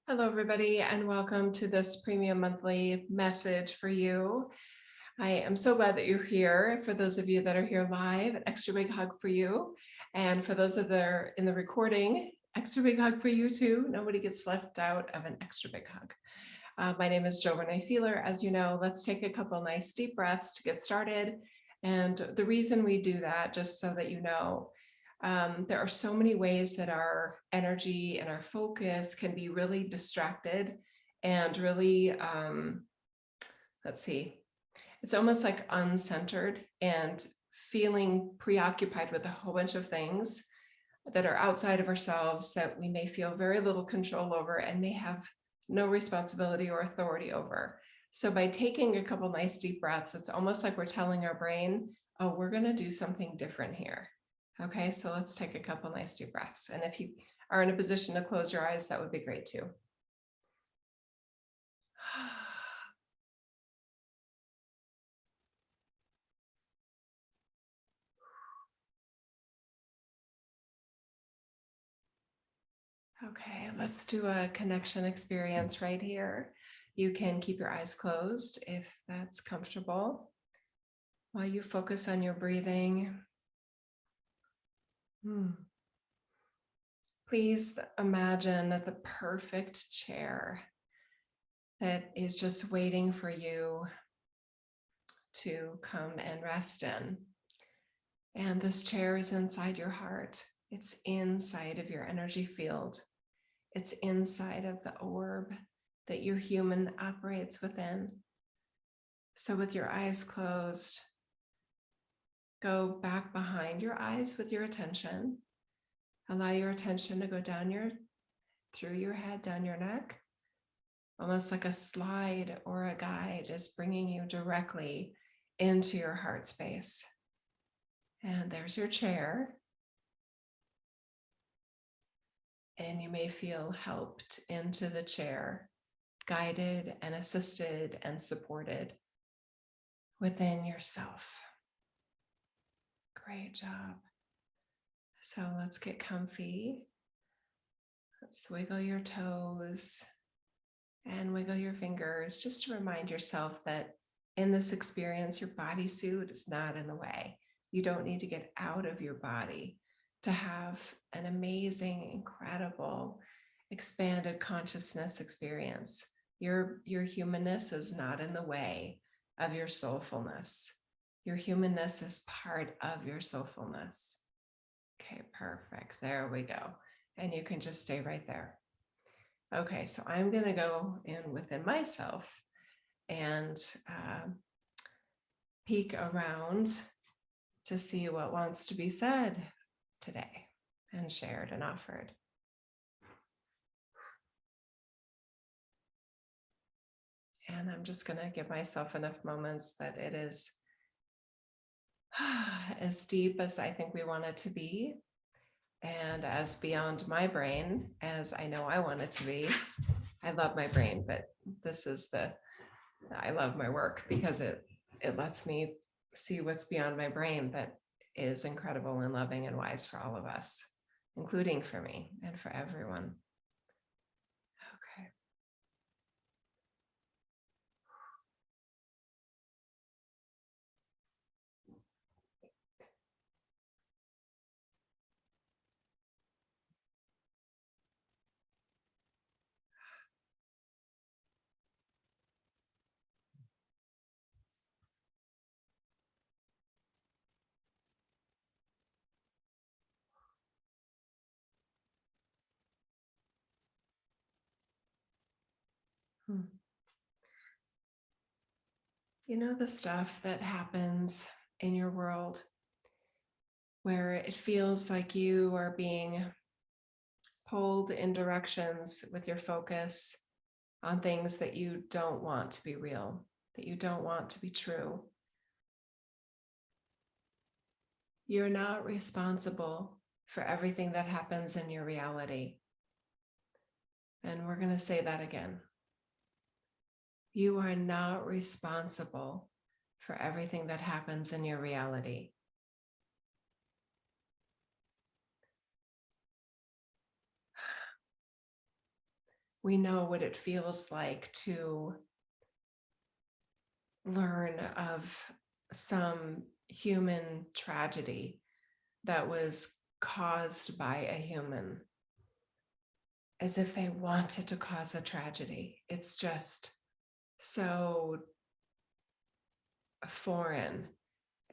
Hello, everybody, and welcome to this premium monthly message for you. I am so glad that you're here. For those of you that are here live, an extra big hug for you. And for those that are in the recording, extra big hug for you too. Nobody gets left out of an extra big hug. My name is Jo Renee Feeler. As you know, let's take a couple nice deep breaths to get started. And the reason we do that, just so that you know, there are so many ways that our energy and our focus can be really distracted and really, let's see, it's almost like uncentered and feeling preoccupied with a whole bunch of things that are outside of ourselves that we may feel very little control over and may have no responsibility or authority over. So by taking a couple nice deep breaths, it's almost like we're telling our brain, oh, we're going to do something different here. Okay, so let's take a couple nice deep breaths. And if you are in a position to close your eyes, that would be great too. Okay, let's do a connection experience right here. You can keep your eyes closed if that's comfortable while you focus on your breathing. Please imagine the perfect chair that is just waiting for you to come and rest in. And this chair is inside your heart. It's inside of your energy field. It's inside of the orb that your human operates within. So with your eyes closed, go back behind your eyes with your attention. Allow your attention to go down through your head, down your neck, almost like a slide or a guide is bringing you directly into your heart space. And there's your chair. And you may feel helped into the chair, guided and assisted and supported within yourself. Great job. So let's get comfy. Let's wiggle your toes and wiggle your fingers just to remind yourself that in this experience, your bodysuit is not in the way. You don't need to get out of your body to have an amazing, incredible, expanded consciousness experience. Your humanness is not in the way of your soulfulness. Your humanness is part of your soulfulness. Okay, perfect. There we go. And you can just stay right there. Okay, so I'm going to go in within myself and peek around to see what wants to be said today and shared and offered. And I'm just going to give myself enough moments that it is as deep as I think we want it to be, and as beyond my brain as I know I want it to be. I love my brain, but I love my work because it lets me see what's beyond my brain that is incredible and loving and wise for all of us, including for me and for everyone. Okay. You know, the stuff that happens in your world where it feels like you are being pulled in directions with your focus on things that you don't want to be real, that you don't want to be true. You're not responsible for everything that happens in your reality. And we're going to say that again. You are not responsible for everything that happens in your reality. We know what it feels like to learn of some human tragedy that was caused by a human, as if they wanted to cause a tragedy. It's just so foreign.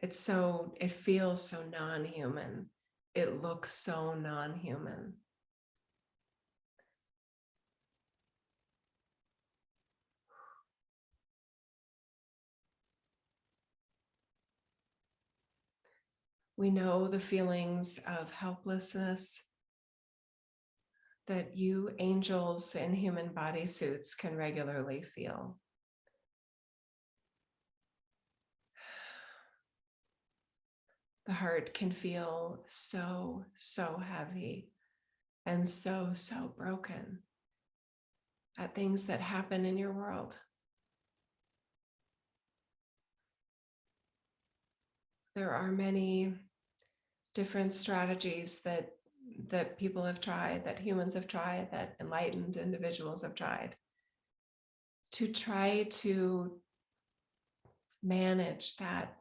It feels so non-human. It looks so non-human. We know the feelings of helplessness that you angels in human bodysuits can regularly feel. The heart can feel so, so heavy and so, so broken at things that happen in your world. There are many different strategies that people have tried, that humans have tried, that enlightened individuals have tried to try to manage that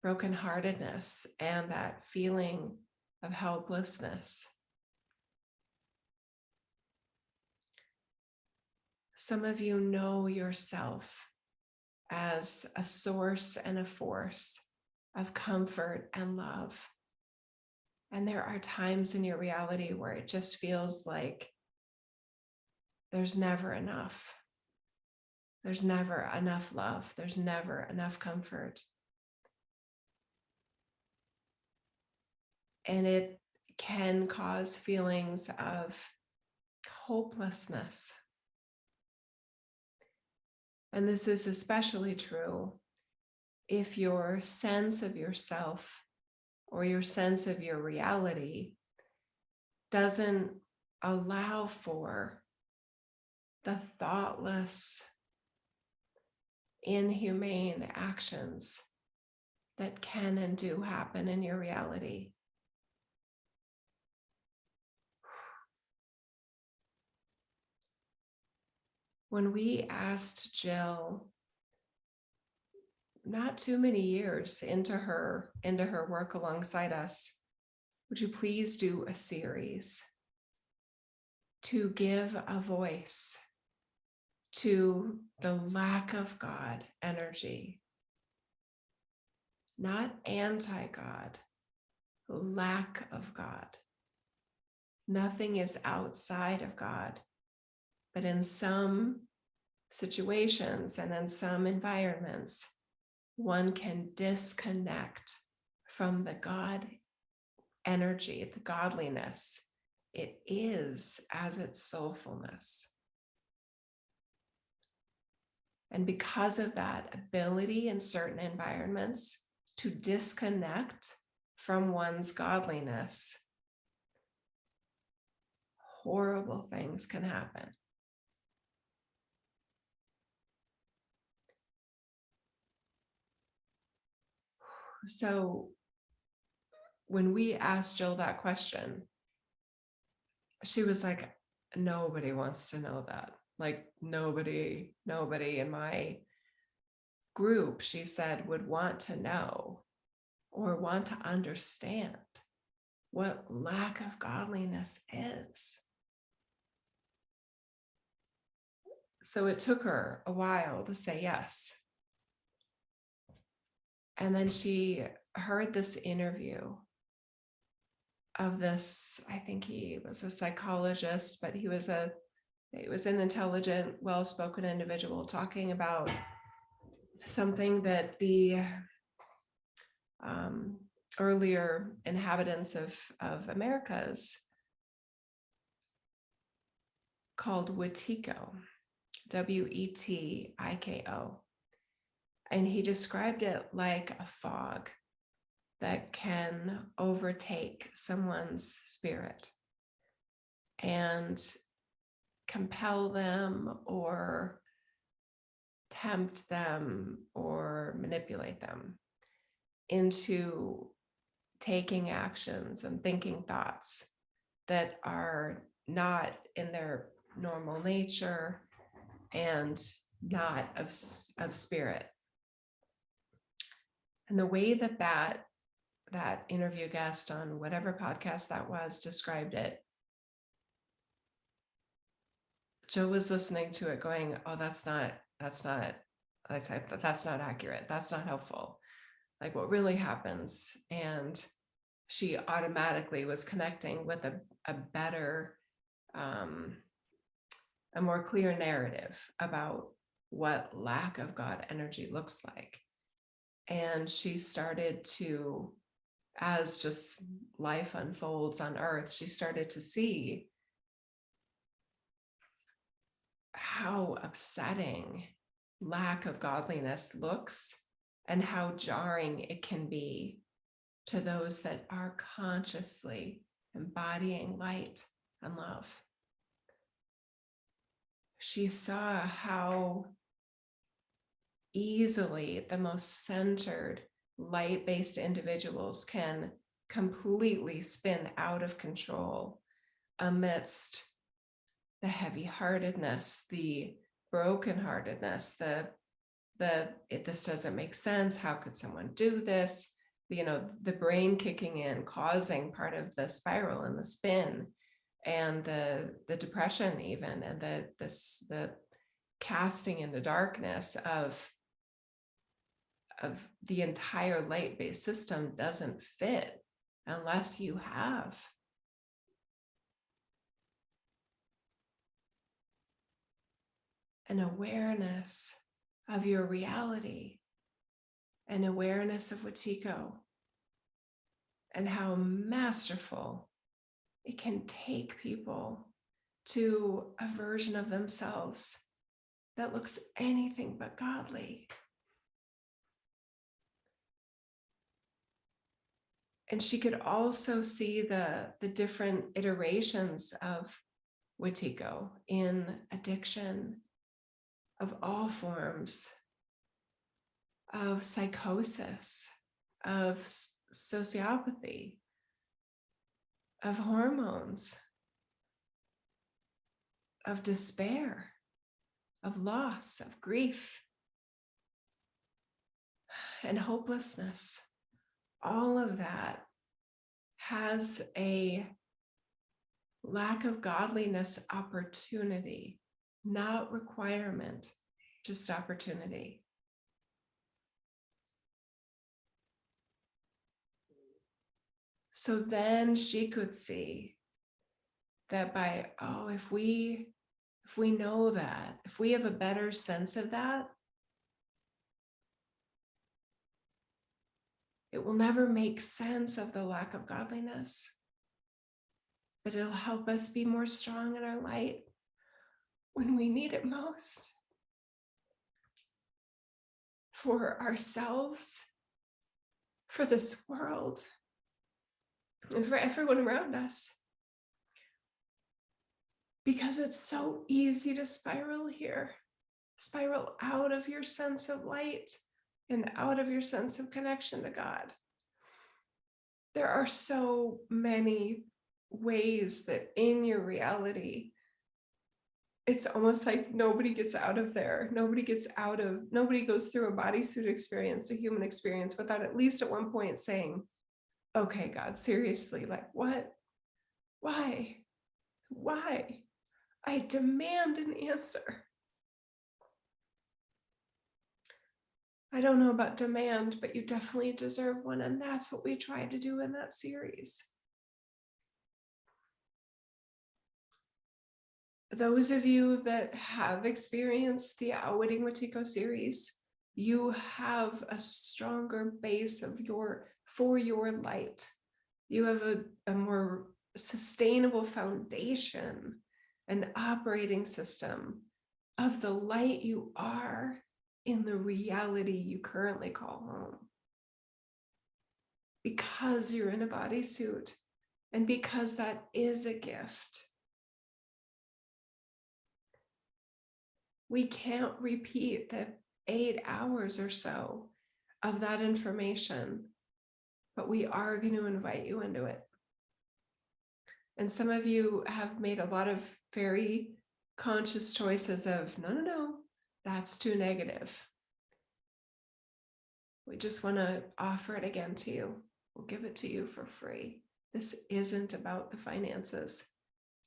brokenheartedness and that feeling of helplessness. Some of you know yourself as a source and a force of comfort and love. And there are times in your reality where it just feels like there's never enough. There's never enough love. There's never enough comfort. And it can cause feelings of hopelessness. And this is especially true if your sense of yourself or your sense of your reality doesn't allow for the thoughtless, inhumane actions that can and do happen in your reality. When we asked Jill, not too many years into her work alongside us, would you please do a series to give a voice to the lack of God energy, not anti-God, lack of God. Nothing is outside of God, but in some situations and in some environments, one can disconnect from the God energy, the godliness. It is as its soulfulness. And because of that ability in certain environments to disconnect from one's godliness, horrible things can happen. So when we asked Jill that question, she was like, nobody wants to know that. Like nobody in my group, she said, would want to know or want to understand what lack of godliness is. So it took her a while to say yes. And then she heard this interview of this, I think he was a psychologist, but he was an intelligent, well-spoken individual talking about something that the earlier inhabitants of Americas called Wetiko, Wetiko. And he described it like a fog that can overtake someone's spirit and compel them or tempt them or manipulate them into taking actions and thinking thoughts that are not in their normal nature and not of spirit. And the way that interview guest on whatever podcast that was described it, Joe was listening to it going, oh, that's not accurate. That's not helpful. Like what really happens. And she automatically was connecting with a better, a more clear narrative about what lack of God energy looks like. And she started to, as just life unfolds on earth, she started to see how upsetting lack of godliness looks and how jarring it can be to those that are consciously embodying light and love. She saw how easily the most centered, light-based individuals can completely spin out of control amidst the heavy-heartedness, the brokenheartedness, this doesn't make sense. How could someone do this? The brain kicking in, causing part of the spiral and the spin, and the depression even, and the casting into darkness of the entire light-based system doesn't fit unless you have an awareness of your reality, an awareness of Wetiko, and how masterful it can take people to a version of themselves that looks anything but godly. And she could also see the different iterations of Wetiko in addiction of all forms, of psychosis, of sociopathy, of hormones, of despair, of loss, of grief, and hopelessness. All of that has a lack of godliness opportunity, not requirement, just opportunity. So then she could see that if we know that, if we have a better sense of that, it will never make sense of the lack of godliness, but it'll help us be more strong in our light when we need it most, for ourselves, for this world, and for everyone around us. Because it's so easy to spiral here, spiral out of your sense of light and out of your sense of connection to God. There are so many ways that in your reality, it's almost like nobody gets out of there. Nobody goes through a bodysuit experience, a human experience, without at least at one point saying, okay, God, seriously, like what? Why? I demand an answer. I don't know about demand, but you definitely deserve one. And that's what we tried to do in that series. Those of you that have experienced the Outwitting Wetiko series, you have a stronger base for your light. You have a more sustainable foundation, an operating system of the light you are in the reality you currently call home. Because you're in a bodysuit, and because that is a gift. We can't repeat the 8 hours or so of that information, but we are going to invite you into it. And some of you have made a lot of very conscious choices of, no, no, no, that's too negative. We just want to offer it again to you. We'll give it to you for free. This isn't about the finances.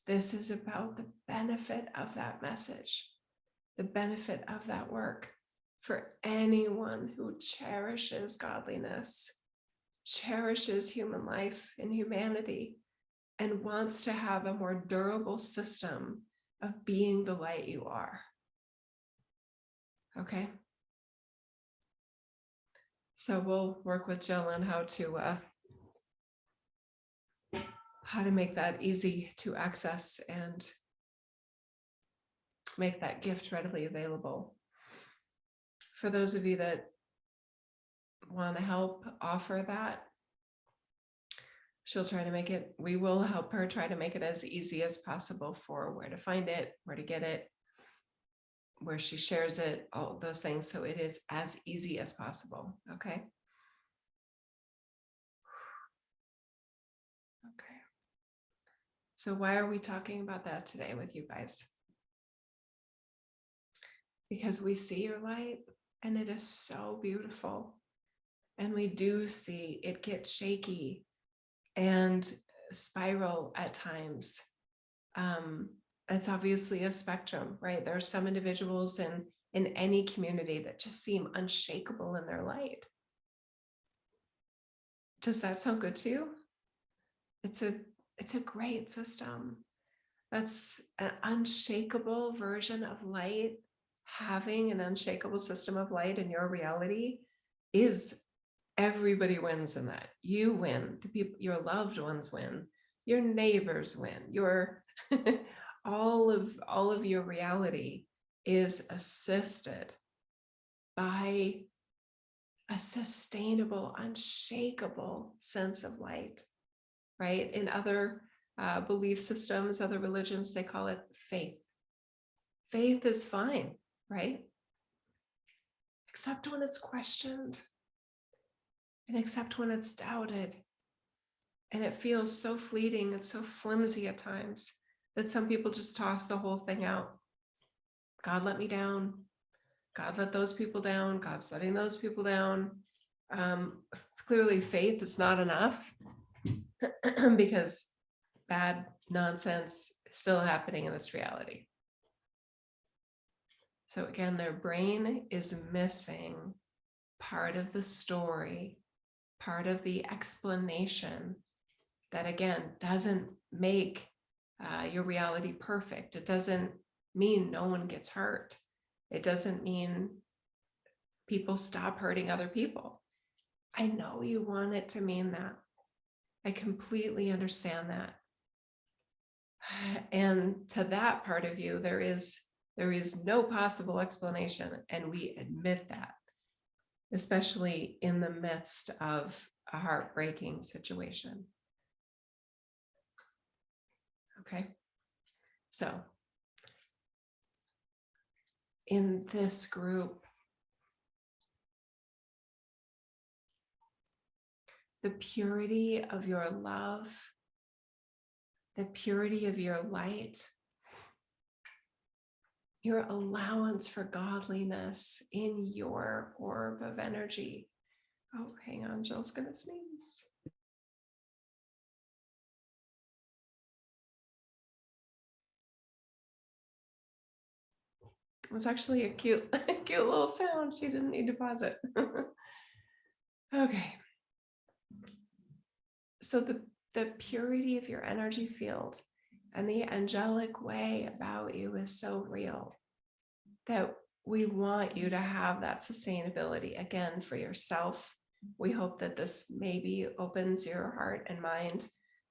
This is about the benefit of that message, the benefit of that work for anyone who cherishes godliness, cherishes human life and humanity, and wants to have a more durable system of being the light you are. Okay? So we'll work with Jill on how to make that easy to access and make that gift readily available. For those of you that want to help offer that, she'll try to make it, we will help her try to make it as easy as possible for where to find it, where to get it, where she shares it, all those things. So it is as easy as possible. Okay. Okay. So why are we talking about that today with you guys? Because we see your light and it is so beautiful. And we do see it get shaky and spiral at times. It's obviously a spectrum, right? There are some individuals in any community that just seem unshakable in their light. Does that sound good to you? It's a great system. That's an unshakable version of light. Having an unshakable system of light in your reality is, everybody wins in that. You win, the people, your loved ones win, your neighbors win, your all of your reality is assisted by a sustainable, unshakable sense of light, right? In other belief systems, other religions, they call it faith. Faith is fine, right? Except when it's questioned, and except when it's doubted. And it feels so fleeting and so flimsy at times that some people just toss the whole thing out. God let me down. God let those people down. God's letting those people down. Clearly, faith is not enough because bad nonsense is still happening in this reality. So again, their brain is missing part of the story, part of the explanation that, again, doesn't make your reality perfect. It doesn't mean no one gets hurt. It doesn't mean people stop hurting other people. I know you want it to mean that. I completely understand that. And to that part of you, there is no possible explanation, and we admit that, especially in the midst of a heartbreaking situation. Okay, so in this group, the purity of your love, the purity of your light, your allowance for godliness in your orb of energy. Oh, hang on, Jill's gonna sneeze. It was actually a cute little sound. She didn't need to pause it. Okay. So the purity of your energy field and the angelic way about you is so real that we want you to have that sustainability again for yourself. We hope that this maybe opens your heart and mind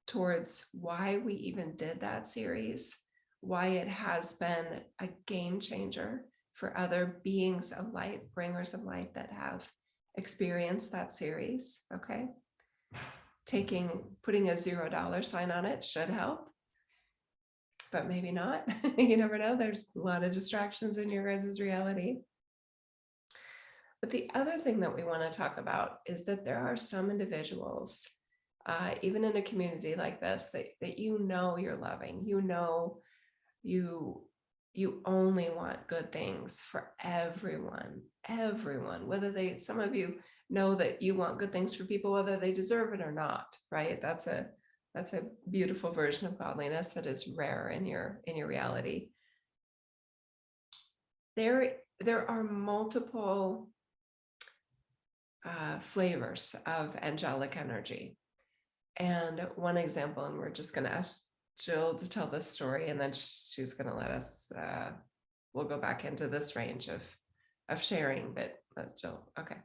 towards why we even did that series, why it has been a game changer for other beings of light, bringers of light that have experienced that series. Okay. Putting a $0 sign on it should help, but maybe not. You never know. There's a lot of distractions in your guys' reality. But the other thing that we want to talk about is that there are some individuals, even in a community like this, that you know you're loving, you know you You only want good things for everyone, whether some of you know that you want good things for people, whether they deserve it or not, right? That's a beautiful version of godliness that is rare in your reality. There are multiple flavors of angelic energy. And one example, and we're just going to ask Jill to tell this story, and then she's going to let us, we'll go back into this range of sharing, but Jill, okay.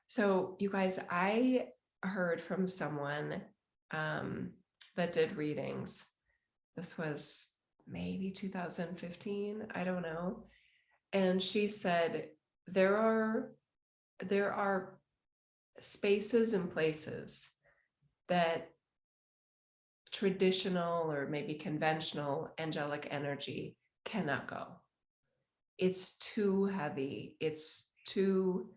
So you guys, I heard from someone that did readings. This was maybe 2015, I don't know. And she said, there are spaces and places that traditional or maybe conventional angelic energy cannot go. It's too heavy. It's too,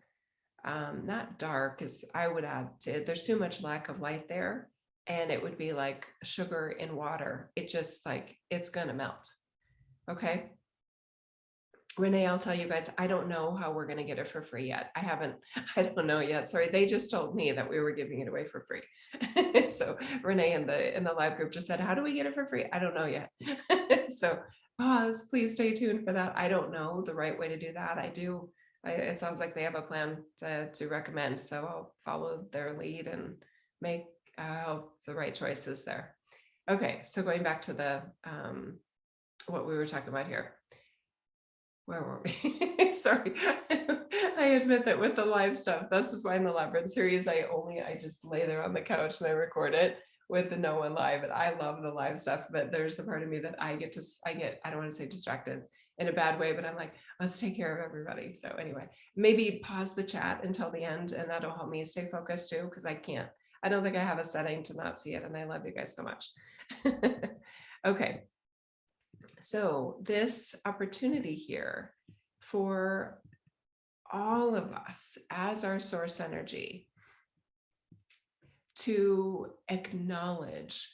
not dark, as I would add to it. There's too much lack of light there. And it would be like sugar in water. It just like, it's going to melt. Okay. Renee, I'll tell you guys, I don't know how we're going to get it for free yet. I don't know yet. Sorry, they just told me that we were giving it away for free. So Renee in the live group just said, how do we get it for free? I don't know yet. So pause, please stay tuned for that. I don't know the right way to do that. It sounds like they have a plan to recommend. So I'll follow their lead and make the right choices there. Okay, so going back to the what we were talking about here. Where were we? Sorry. I admit that with the live stuff, this is why in the Labyrinth series, I just lay there on the couch and I record it with the no one live. And I love the live stuff, but there's a part of me that I don't want to say distracted in a bad way, but I'm like, let's take care of everybody. So anyway, maybe pause the chat until the end and that'll help me stay focused too, because I don't think I have a setting to not see it. And I love you guys so much. Okay. So this opportunity here for all of us as our source energy to acknowledge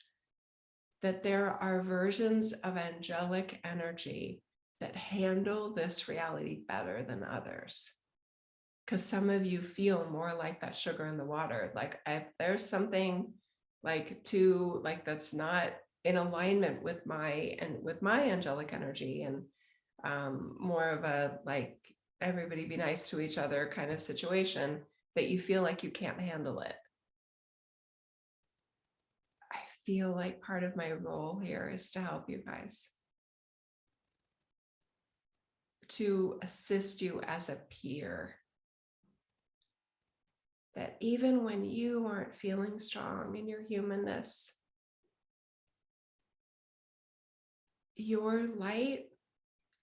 that there are versions of angelic energy that handle this reality better than others. Because some of you feel more like that sugar in the water. Like if there's something that's not in alignment with my angelic energy, and more of a like everybody be nice to each other kind of situation, that you feel like you can't handle it. I feel like part of my role here is to help you guys, to assist you as a peer, that even when you aren't feeling strong in your humanness, your light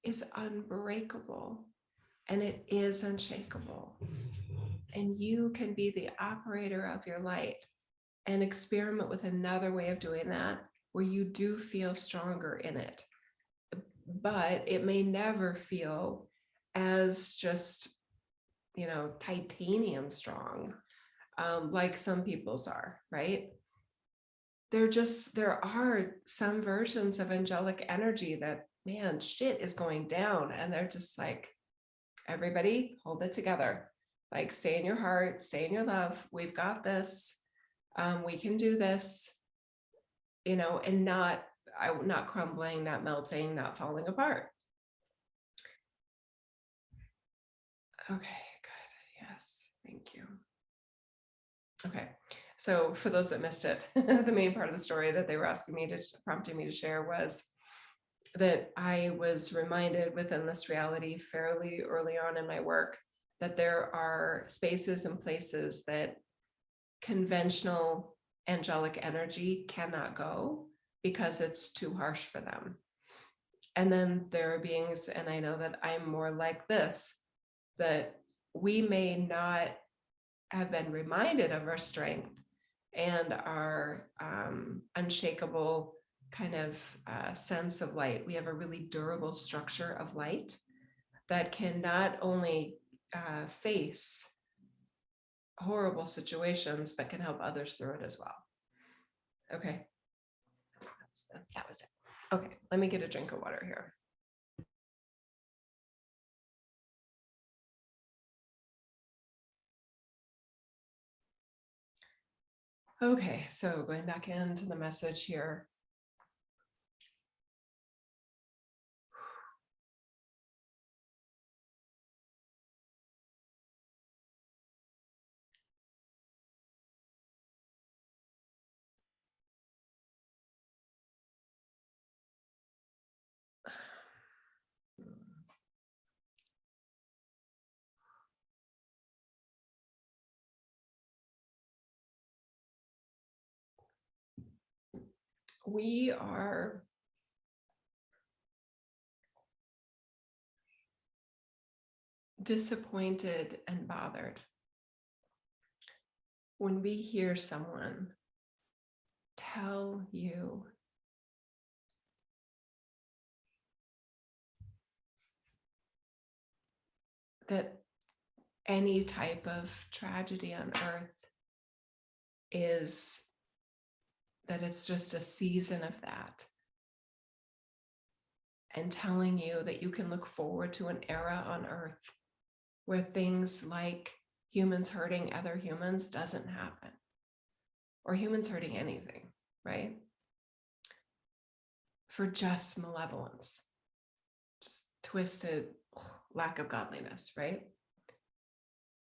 is unbreakable and it is unshakable. And you can be the operator of your light and experiment with another way of doing that where you do feel stronger in it. But it may never feel as just, titanium strong, like some people's are, right? There are some versions of angelic energy that, man, shit is going down. And they're just like, everybody hold it together. Like, stay in your heart, stay in your love. We've got this. We can do this, and not crumbling, not melting, not falling apart. Okay, good. Yes, thank you. Okay, so for those that missed it, the main part of the story that they were prompting me to share was that I was reminded within this reality fairly early on in my work that there are spaces and places that conventional angelic energy cannot go because it's too harsh for them. And then there are beings, and I know that I'm more like this, that we may not have been reminded of our strength and our unshakable kind of sense of light. We have a really durable structure of light that can not only face horrible situations, but can help others through it as well. Okay, that was it. Okay, let me get a drink of water here. Okay, so going back into the message here. We are disappointed and bothered when we hear someone tell you that any type of tragedy on earth is that it's just a season of that, and telling you that you can look forward to an era on earth where things like humans hurting other humans doesn't happen, or humans hurting anything, right? For just malevolence, just twisted lack of godliness, right?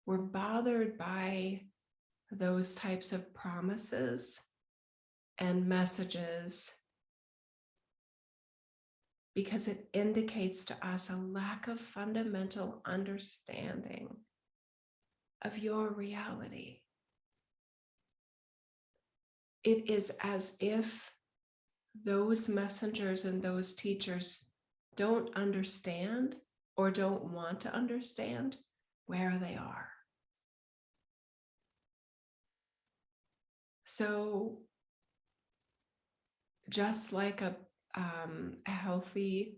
We're bothered by those types of promises and messages because it indicates to us a lack of fundamental understanding of your reality. It is as if those messengers and those teachers don't understand or don't want to understand where they are. So just like a healthy,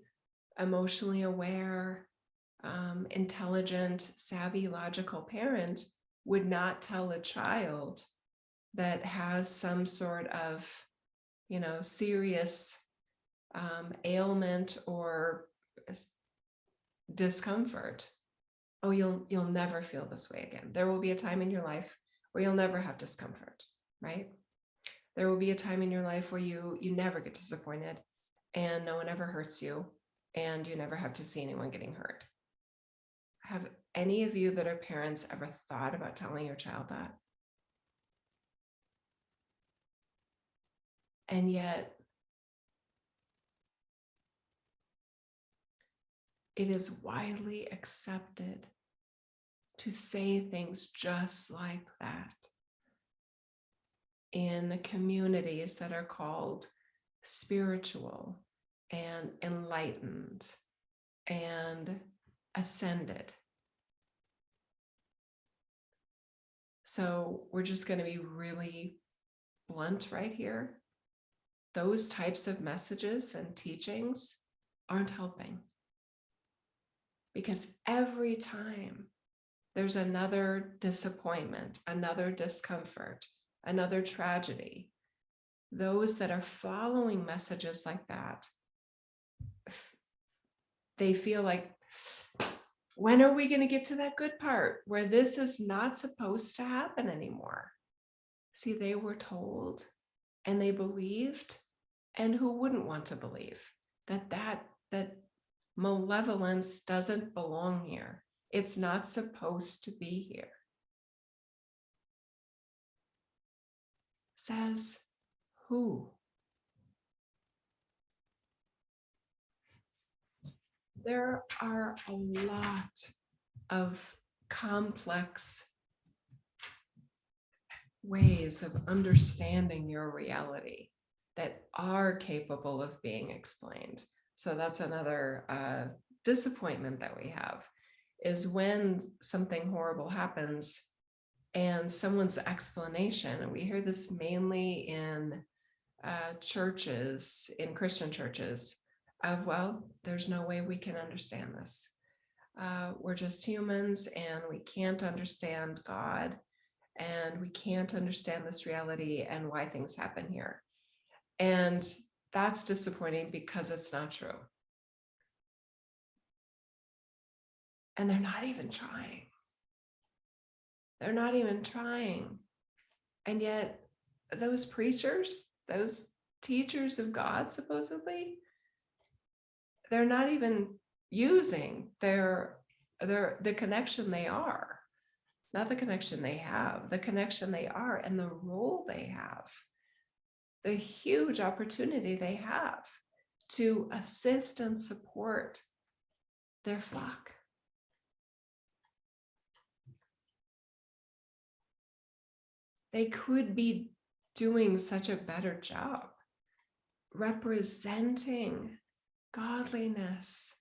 emotionally aware, intelligent, savvy, logical parent would not tell a child that has some sort of, serious ailment or discomfort, oh, you'll never feel this way again. There will be a time in your life where you'll never have discomfort, right? There will be a time in your life where you never get disappointed and no one ever hurts you and you never have to see anyone getting hurt. Have any of you that are parents ever thought about telling your child that? And yet it is widely accepted to say things just like that in communities that are called spiritual and enlightened and ascended. So we're just going to be really blunt right here. Those types of messages and teachings aren't helping, because every time there's another disappointment, another discomfort, another tragedy, those that are following messages like that, they feel like, when are we going to get to that good part where this is not supposed to happen anymore? See, they were told and they believed, and who wouldn't want to believe that malevolence doesn't belong here? It's not supposed to be here. Says who? There are a lot of complex ways of understanding your reality that are capable of being explained. So that's another disappointment that we have, is when something horrible happens and someone's explanation, and we hear this mainly in churches, in Christian churches, of, well, there's no way we can understand this. We're just humans and we can't understand God, and we can't understand this reality and why things happen here. And that's disappointing because it's not true. And they're not even trying. They're not even trying. And yet those preachers, those teachers of God, supposedly, they're not even using the connection they are, not the connection they have, the connection they are and the role they have, the huge opportunity they have to assist and support their flock. They could be doing such a better job representing godliness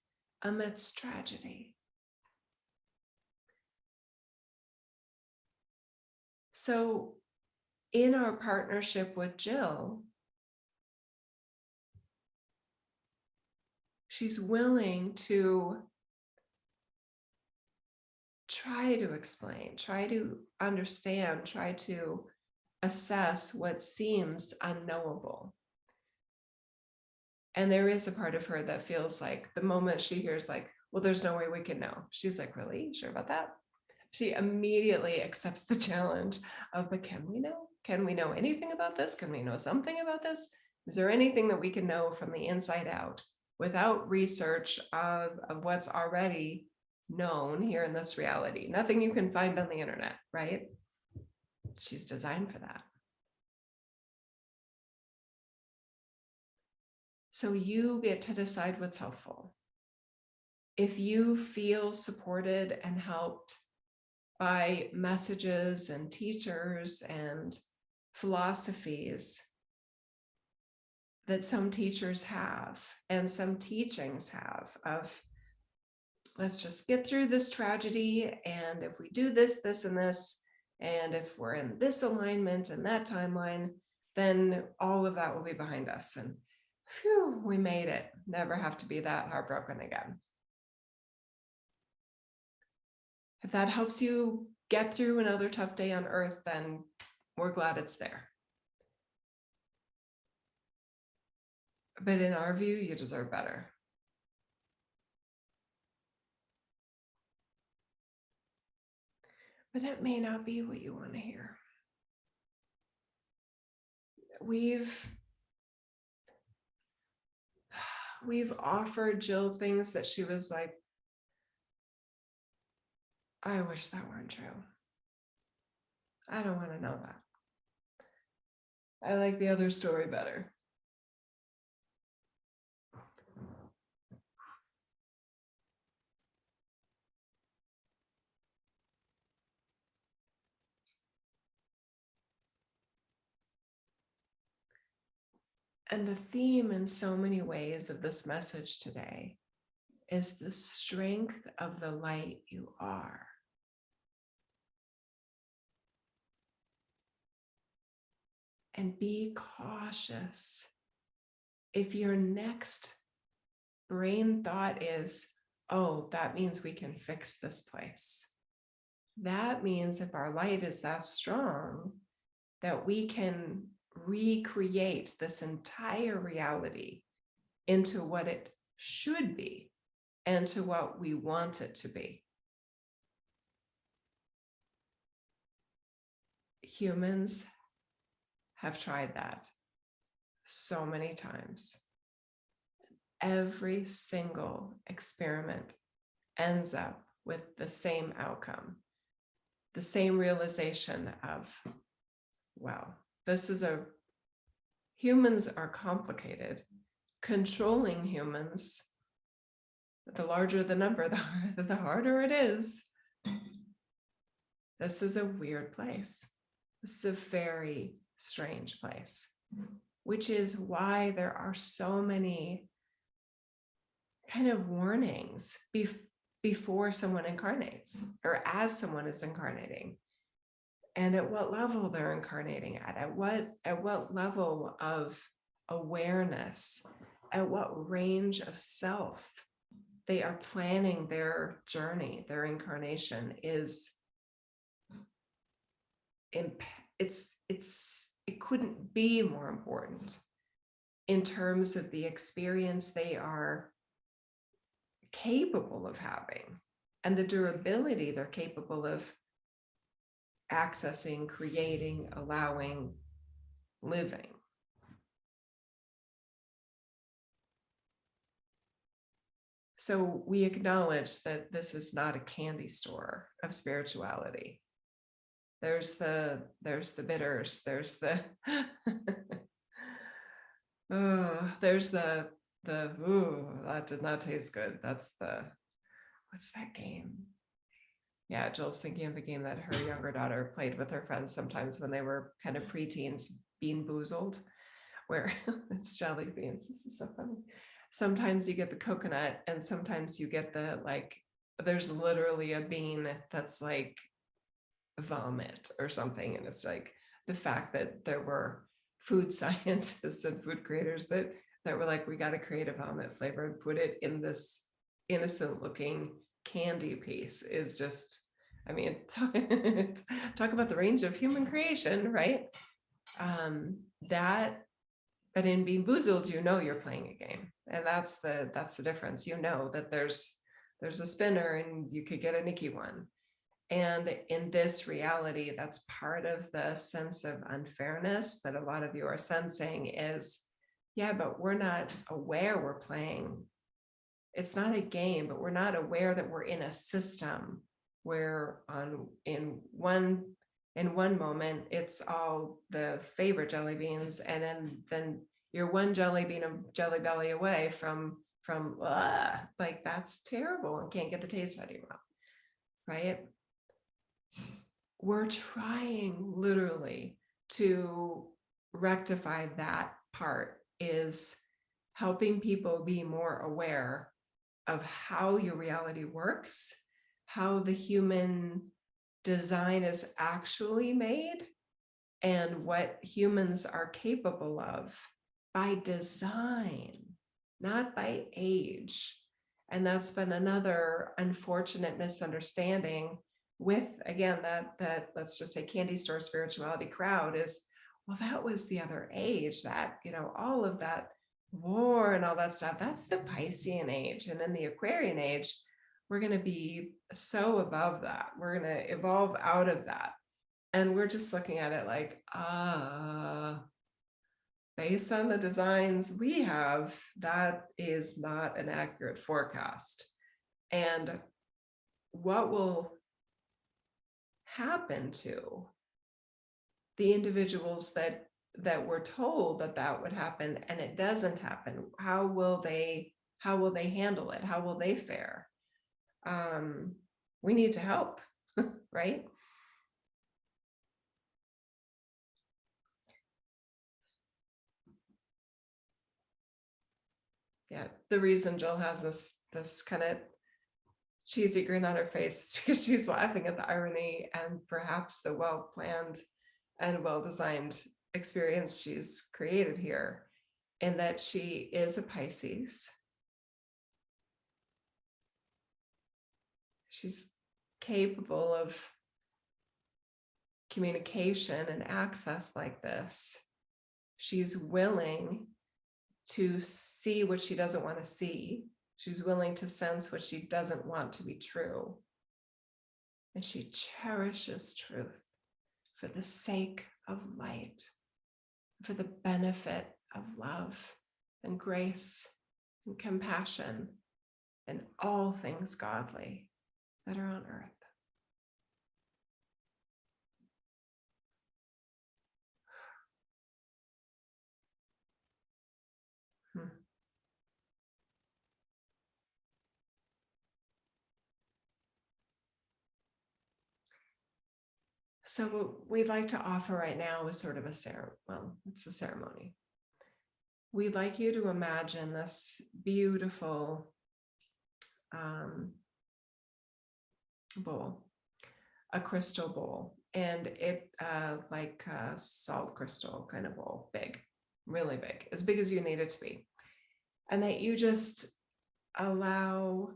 amidst tragedy. So in our partnership with Jill, she's willing to try to explain, try to understand, try to assess what seems unknowable. And there is a part of her that feels like the moment she hears like, well, there's no way we can know. She's like, really? Sure about that? She immediately accepts the challenge of, but can we know? Can we know anything about this? Can we know something about this? Is there anything that we can know from the inside out without research of what's already known here in this reality? Nothing you can find on the internet, right? She's designed for that. So you get to decide what's helpful. If you feel supported and helped by messages and teachers and philosophies that some teachers have and some teachings have of, let's just get through this tragedy, and if we do this, this, and this, and if we're in this alignment and that timeline, then all of that will be behind us, and phew, we made it. Never have to be that heartbroken again. If that helps you get through another tough day on earth, then we're glad it's there. But in our view, you deserve better. But that may not be what you want to hear. We've offered Jill things that she was like, I wish that weren't true. I don't want to know that. I like the other story better. And the theme in so many ways of this message today is the strength of the light you are. And be cautious if your next brain thought is, oh, that means we can fix this place. That means if our light is that strong, that we can recreate this entire reality into what it should be and to what we want it to be. Humans have tried that so many times. Every single experiment ends up with the same outcome, the same realization of, wow, humans are complicated. Controlling humans, the larger the number, the harder it is. This is a weird place. This is a very strange place, which is why there are so many kind of warnings before someone incarnates or as someone is incarnating, and at what level they're incarnating at what level of awareness, at what range of self they are planning their journey, their incarnation is. It couldn't be more important in terms of the experience they are capable of having and the durability they're capable of accessing, creating, allowing, living. So we acknowledge that this is not a candy store of spirituality. There's the bitters, there's the oh, there's the ooh, that did not taste good. That's the, what's that game? Yeah, Jill's thinking of a game that her younger daughter played with her friends sometimes when they were kind of preteens, Bean Boozled, where it's jelly beans. This is so funny. Sometimes you get the coconut and sometimes you get the, like, there's literally a bean that's like vomit or something. And it's like the fact that there were food scientists and food creators that were like, we got to create a vomit flavor and put it in this innocent looking candy piece is just, I mean, talk about the range of human creation, right? That, but in Being Boozled, you know you're playing a game, and that's the difference. You know that there's a spinner and you could get a Nikki one. And in this reality, that's part of the sense of unfairness that a lot of you are sensing is, yeah, but we're not aware we're playing. It's not a game, but we're not aware that we're in a system where in one moment, it's all the favorite jelly beans. And then you're one jelly bean of Jelly Belly away from like, that's terrible and can't get the taste out of your mouth, right? We're trying literally to rectify that part, is helping people be more aware of how your reality works, how the human design is actually made, and what humans are capable of by design, not by age. And that's been another unfortunate misunderstanding with, again, that let's just say candy store spirituality crowd is, well, that was the other age, that, you know, all of that war and all that stuff, that's the Piscean age. And in the Aquarian age, we're going to be so above that. We're going to evolve out of that. And we're just looking at it like, based on the designs we have, that is not an accurate forecast. And what will happen to the individuals that were told that would happen and it doesn't happen? How will they handle it? How will they fare? We need to help, right? Yeah, the reason Jill has this kind of cheesy grin on her face is because she's laughing at the irony and perhaps the well-planned and well-designed experience she's created here, in that she is a Pisces. She's capable of communication and access like this. She's willing to see what she doesn't want to see. She's willing to sense what she doesn't want to be true. And she cherishes truth for the sake of light, for the benefit of love and grace and compassion and all things godly that are on earth. So what we'd like to offer right now is sort of a it's a ceremony. We'd like you to imagine this beautiful bowl, a crystal bowl, and it like a salt crystal kind of bowl, big, really big, as big as you need it to be. And that you just allow,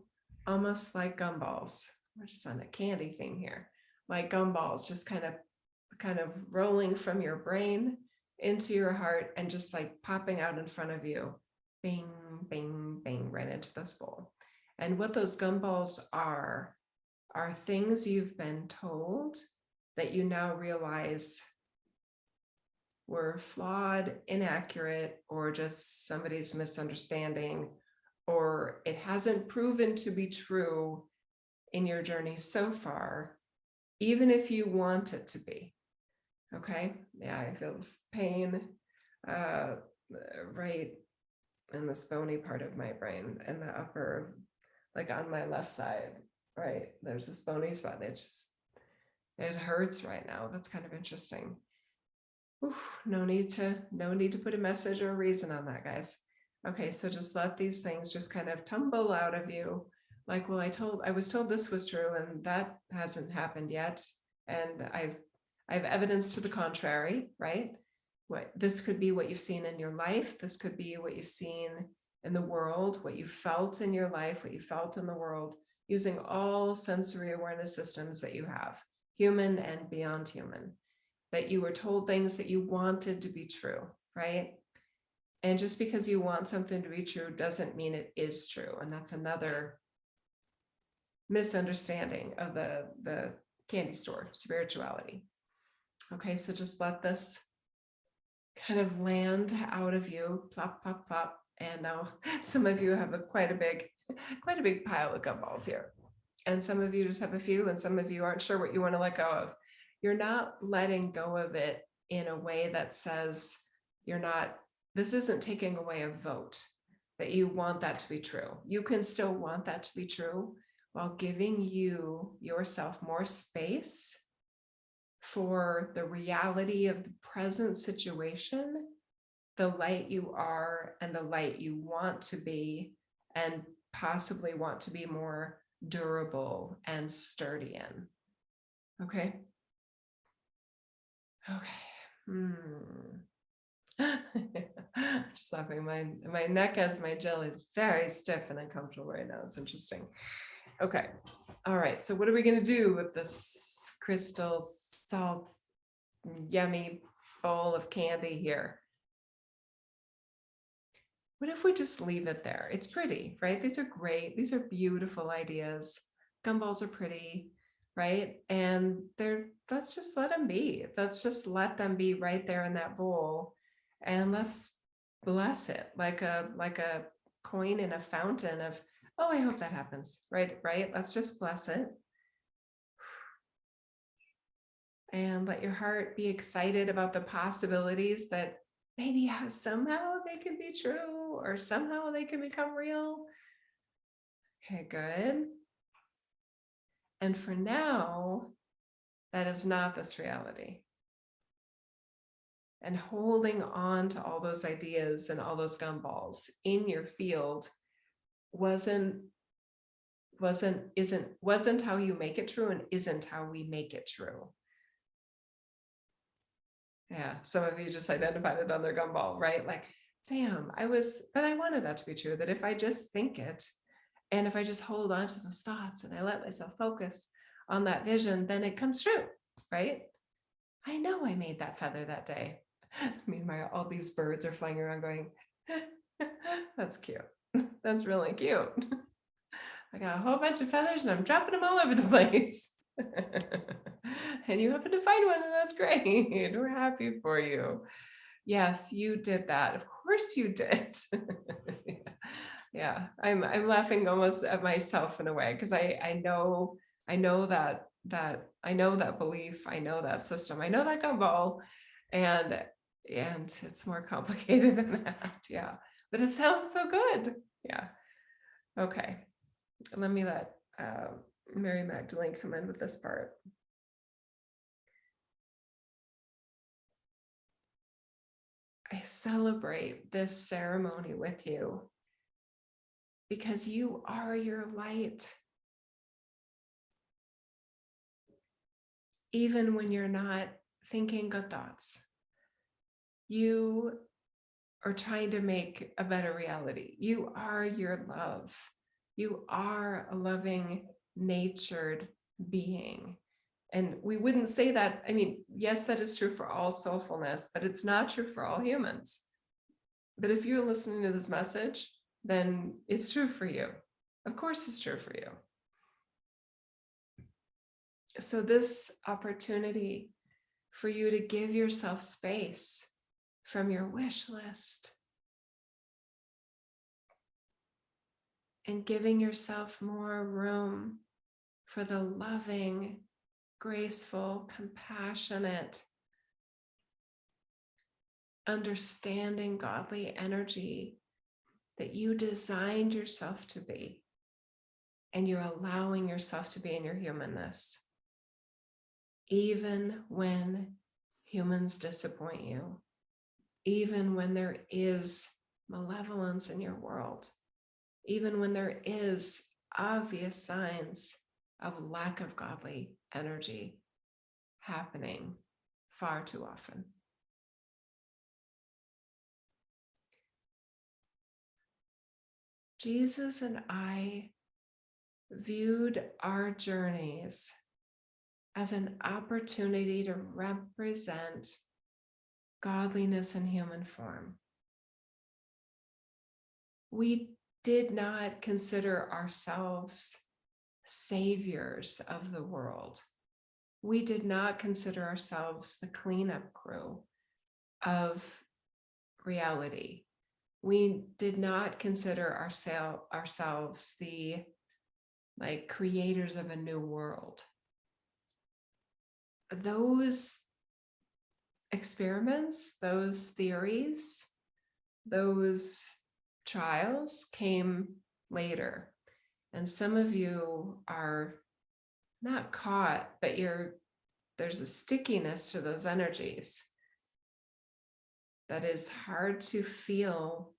almost like gumballs, we're just on a candy thing here, like gumballs, just kind of rolling from your brain into your heart and just like popping out in front of you, bing, bing, bing, right into this bowl. And what those gumballs are things you've been told that you now realize were flawed, inaccurate, or just somebody's misunderstanding, or it hasn't proven to be true in your journey so far, even if you want it to be. Okay. Yeah, I feel this pain right in this bony part of my brain and the upper, like on my left side, right? There's this bony spot. It hurts right now. That's kind of interesting. Oof, no need to put a message or a reason on that, guys. Okay, so just let these things just kind of tumble out of you. Like, well, I was told this was true, and that hasn't happened yet. And I have evidence to the contrary, right? This could be what you've seen in your life. This could be what you've seen in the world, what you felt in your life, what you felt in the world, using all sensory awareness systems that you have, human and beyond human. That you were told things that you wanted to be true, right? And just because you want something to be true doesn't mean it is true. And that's another misunderstanding of the candy store spirituality. Okay, so just let this kind of land out of you, plop, plop, plop. And now some of you have quite a big pile of gumballs here. And some of you just have a few, and some of you aren't sure what you want to let go of. You're not letting go of it in a way that says this isn't taking away a vote that you want that to be true. You can still want that to be true while giving yourself more space for the reality of the present situation, the light you are and the light you want to be, and possibly want to be more durable and sturdy in. Okay. Just laughing. My neck as my jelly is very stiff and uncomfortable right now. It's interesting. Okay. All right. So what are we going to do with this crystal salt yummy bowl of candy here? What if we just leave it there? It's pretty, right? These are great. These are beautiful ideas. Gumballs are pretty, right? And let's just let them be. Let's just let them be right there in that bowl. And let's bless it like a coin in a fountain of, oh, I hope that happens. Right? Let's just bless it. And let your heart be excited about the possibilities that maybe somehow they can be true, or somehow they can become real. Okay, good. And for now, that is not this reality. And holding on to all those ideas and all those gumballs in your field wasn't how you make it true, and isn't how we make it true. Yeah, some of you just identified it on their gumball, right? Like, damn, but I wanted that to be true, that if I just think it, and if I just hold on to those thoughts and I let myself focus on that vision, then it comes true, right? I know I made that feather that day. Meanwhile, all these birds are flying around going, that's cute. That's really cute. I got a whole bunch of feathers and I'm dropping them all over the place. And you happen to find one, and that's great. We're happy for you. Yes, you did that. Of course you did. Yeah, I'm laughing almost at myself in a way, because I know that belief, I know that system, I know that gumball, and it's more complicated than that. Yeah, but it sounds so good. Yeah. Okay, let me let Mary Magdalene come in with this part. I celebrate this ceremony with you because you are your light. Even when you're not thinking good thoughts, you are trying to make a better reality. You are your love. You are a loving, natured being. And we wouldn't say that. I mean, yes, that is true for all soulfulness, but it's not true for all humans. But if you're listening to this message, then it's true for you. Of course, it's true for you. So this opportunity for you to give yourself space from your wish list, and giving yourself more room for the loving, graceful, compassionate, understanding, godly energy that you designed yourself to be, and you're allowing yourself to be in your humanness, even when humans disappoint you, even when there is malevolence in your world, even when there is obvious signs of lack of godly energy happening far too often. Jesus and I viewed our journeys as an opportunity to represent godliness in human form. We did not consider ourselves saviors of the world. We did not consider ourselves the cleanup crew of reality. We did not consider ourselves the creators of a new world. Those experiments, those theories, those trials came later. And some of you are not caught, but there's a stickiness to those energies that is hard to feel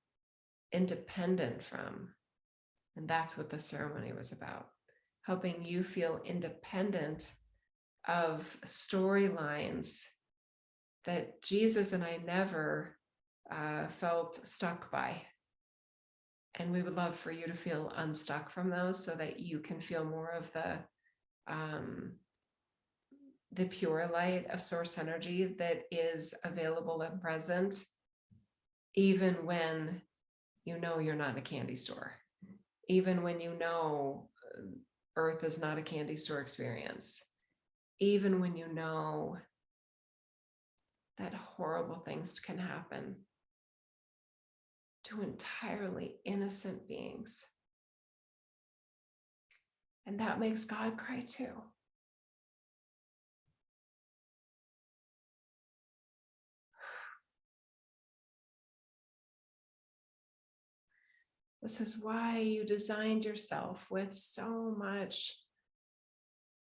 independent from. And that's what the ceremony was about, helping you feel independent of storylines that Jesus and I never felt stuck by. And we would love for you to feel unstuck from those so that you can feel more of the pure light of source energy that is available and present, even when you know you're not in a candy store, even when you know Earth is not a candy store experience, even when you know that horrible things can happen to entirely innocent beings. And that makes God cry too. This is why you designed yourself with so much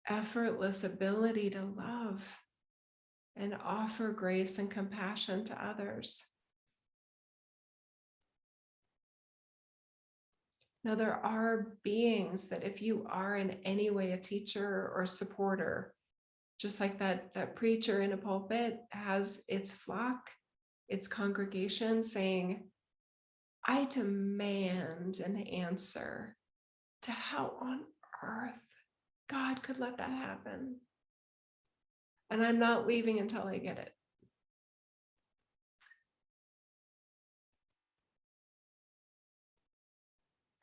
effortless ability to love and offer grace and compassion to others. Now, there are beings that if you are in any way a teacher or supporter, just like that preacher in a pulpit has its flock, its congregation saying, I demand an answer to how on earth God could let that happen. And I'm not leaving until I get it.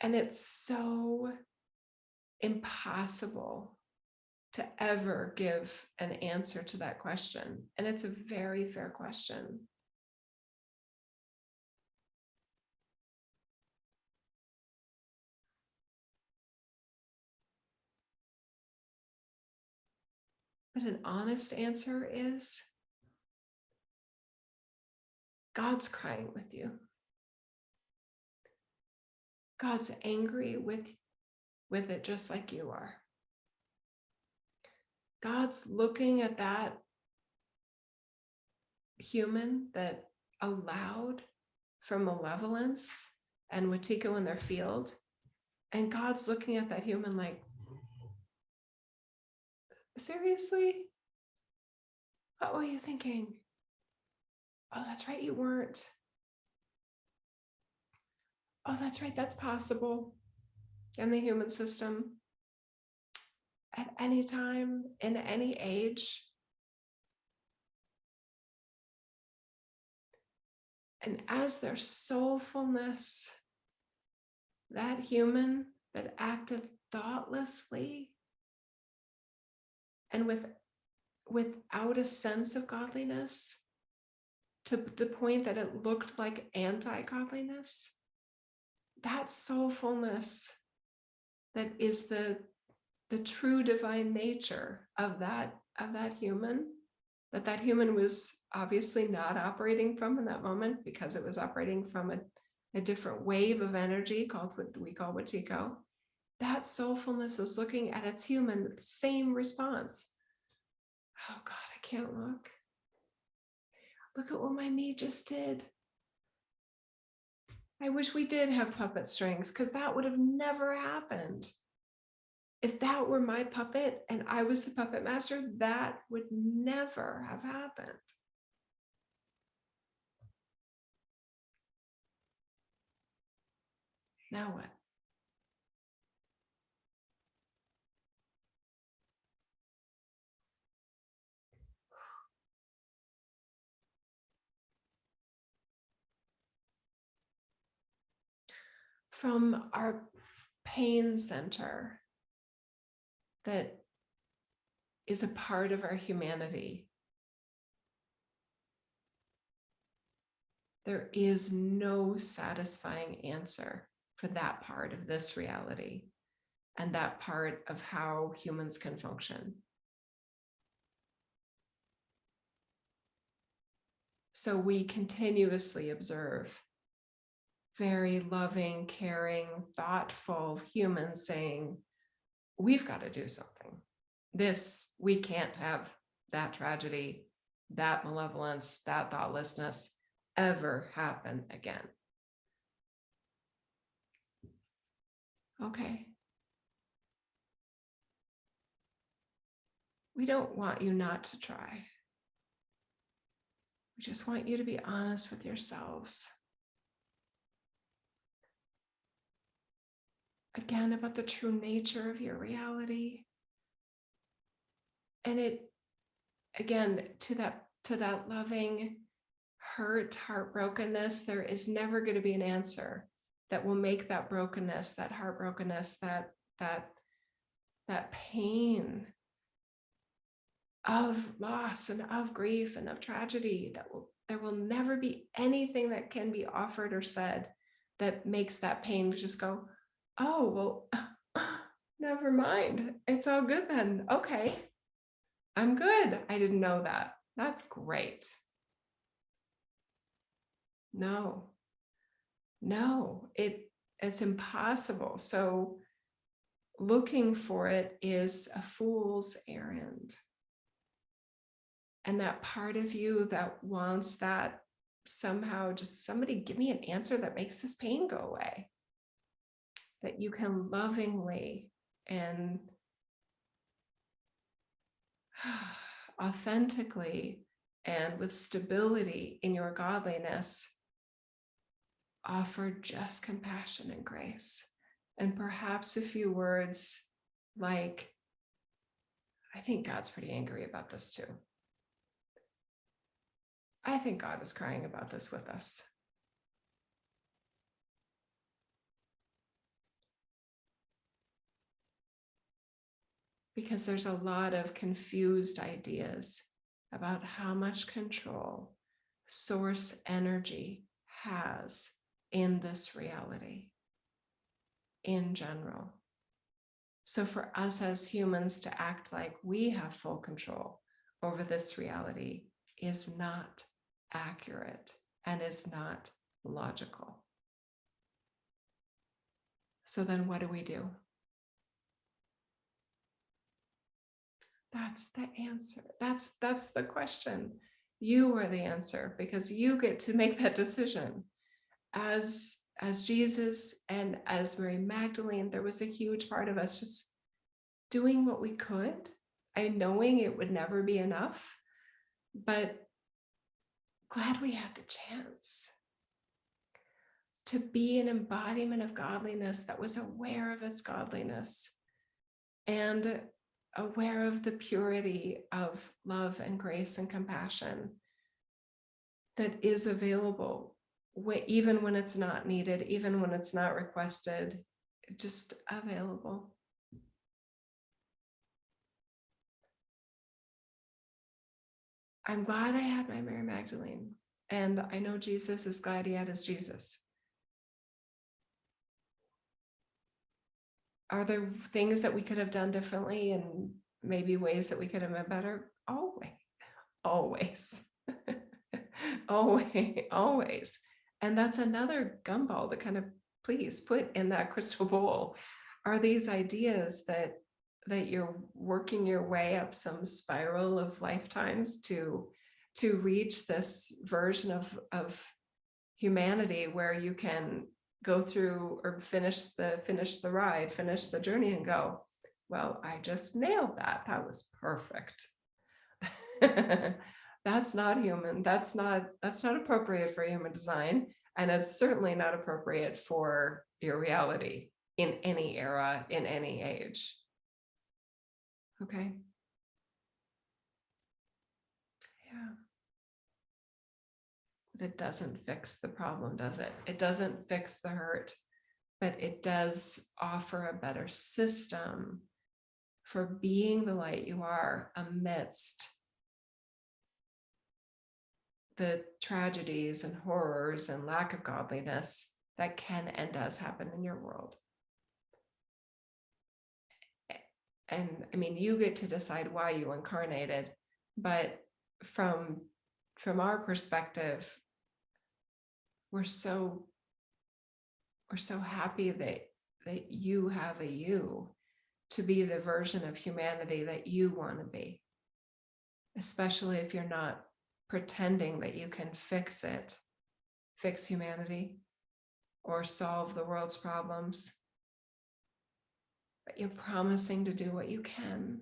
And it's so impossible to ever give an answer to that question. And it's a very fair question. But an honest answer is God's crying with you. God's angry with it just like you are. God's looking at that human that allowed for malevolence and Watiko in their field. And God's looking at that human like, seriously? What were you thinking? Oh, that's right, you weren't. Oh, that's right, that's possible in the human system at any time, in any age. And as their soulfulness, that human that acted thoughtlessly and without a sense of godliness to the point that it looked like anti-godliness. That soulfulness that is the true divine nature of that human, that human was obviously not operating from in that moment, because it was operating from a different wave of energy called what we call Wetiko. That soulfulness is looking at its human, the same response. Oh God, I can't look. Look at what my me just did. I wish we did have puppet strings, because that would have never happened. If that were my puppet and I was the puppet master, that would never have happened. Now what? From our pain center that is a part of our humanity, there is no satisfying answer for that part of this reality and that part of how humans can function. So we continuously observe very loving, caring, thoughtful humans saying, we've got to do something. We can't have that tragedy, that malevolence, that thoughtlessness ever happen again. Okay. We don't want you not to try. We just want you to be honest with yourselves. Again, about the true nature of your reality. And it, again, to that loving heartbrokenness, there is never going to be an answer that will make that brokenness, that heartbrokenness, that pain of loss and of grief and of tragedy, there will never be anything that can be offered or said that makes that pain just go, oh, well, never mind. It's all good then. Okay, I'm good. I didn't know that. That's great. No, it's impossible. So looking for it is a fool's errand. And that part of you that wants that somehow, just somebody give me an answer that makes this pain go away, that you can lovingly and authentically and with stability in your godliness offer just compassion and grace. And perhaps a few words like, I think God's pretty angry about this too. I think God is crying about this with us. Because there's a lot of confused ideas about how much control source energy has in this reality in general. So for us as humans to act like we have full control over this reality is not accurate and is not logical. So then what do? That's the answer. That's the question. You are the answer, because you get to make that decision. As Jesus and as Mary Magdalene, there was a huge part of us just doing what we could, and knowing it would never be enough, but glad we had the chance to be an embodiment of godliness that was aware of its godliness and aware of the purity of love and grace and compassion that is available, even when it's not needed, even when it's not requested, just available. I'm glad I had my Mary Magdalene, And I know Jesus is glad he had his Jesus. Are there things that we could have done differently and maybe ways that we could have been better? Always. Always. And that's another gumball to kind of please put in that crystal bowl. Are these ideas that you're working your way up some spiral of lifetimes to reach this version of humanity where you can go through or finish the ride, finish the journey and go, well, I just nailed that. That was perfect. That's not human. That's not appropriate for human design. And it's certainly not appropriate for your reality in any era, in any age. Okay. Yeah. But it doesn't fix the problem, does it? It doesn't fix the hurt, but it does offer a better system for being the light you are amidst the tragedies and horrors and lack of godliness that can and does happen in your world. And I mean, you get to decide why you incarnated, but from our perspective, we're so happy that you have a you to be the version of humanity that you want to be, especially if you're not pretending that you can fix humanity or solve the world's problems, but you're promising to do what you can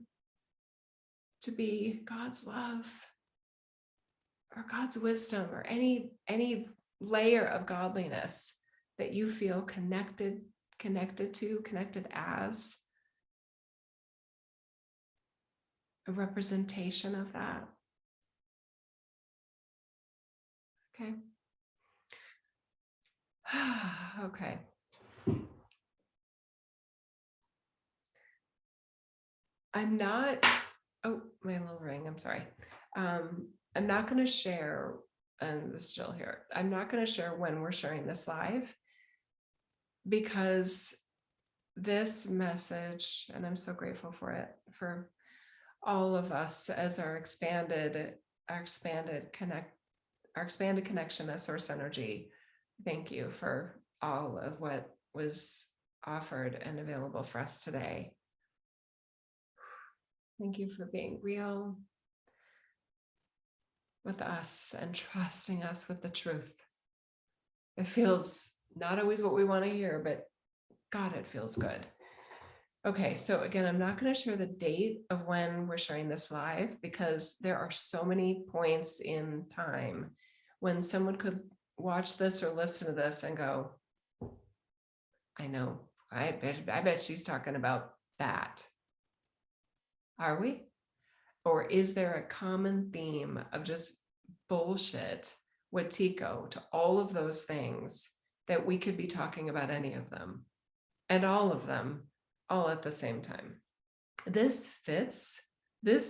to be God's love or God's wisdom or any layer of godliness that you feel connected as a representation of that. Okay. Okay. I'm not, oh, my little ring, I'm sorry. I'm not going to share, and this is Jill here, I'm not going to share when we're sharing this live, because this message, and I'm so grateful for it, for all of us as our expanded connection as source energy. Thank you for all of what was offered and available for us today. Thank you for being real with us and trusting us with the truth. It feels not always what we want to hear, but God, it feels good. Okay, so again, I'm not going to share the date of when we're sharing this live because there are so many points in time when someone could watch this or listen to this and go, I know, I bet she's talking about that. Are we? Or is there a common theme of just bullshit with Tico to all of those things that we could be talking about any of them and all of them all at the same time? This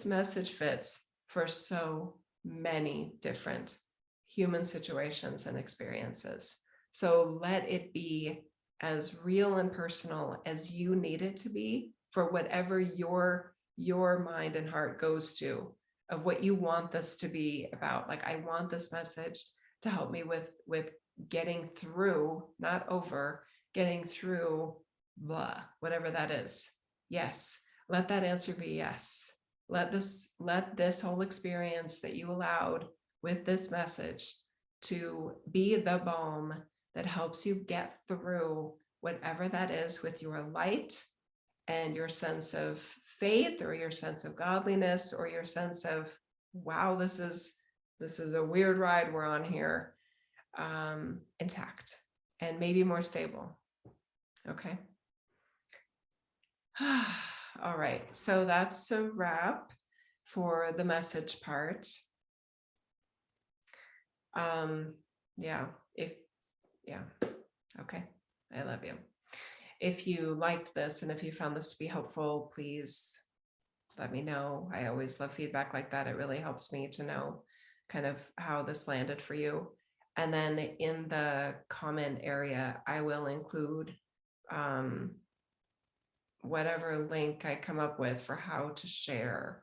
message fits for so many different human situations and experiences. So let it be as real and personal as you need it to be for whatever your mind and heart goes to, of what you want this to be about. Like, I want this message to help me with getting through, not over, getting through blah, whatever that is. Yes, let that answer be yes. Let this whole experience that you allowed with this message to be the balm that helps you get through whatever that is with your light and your sense of faith or your sense of godliness or your sense of, wow, this is a weird ride we're on here, intact and maybe more stable. Okay. All right, so that's a wrap for the message part. Okay, I love you. If you liked this and if you found this to be helpful, please let me know. I always love feedback like that. It really helps me to know kind of how this landed for you. And then in the comment area, I will include whatever link I come up with for how to share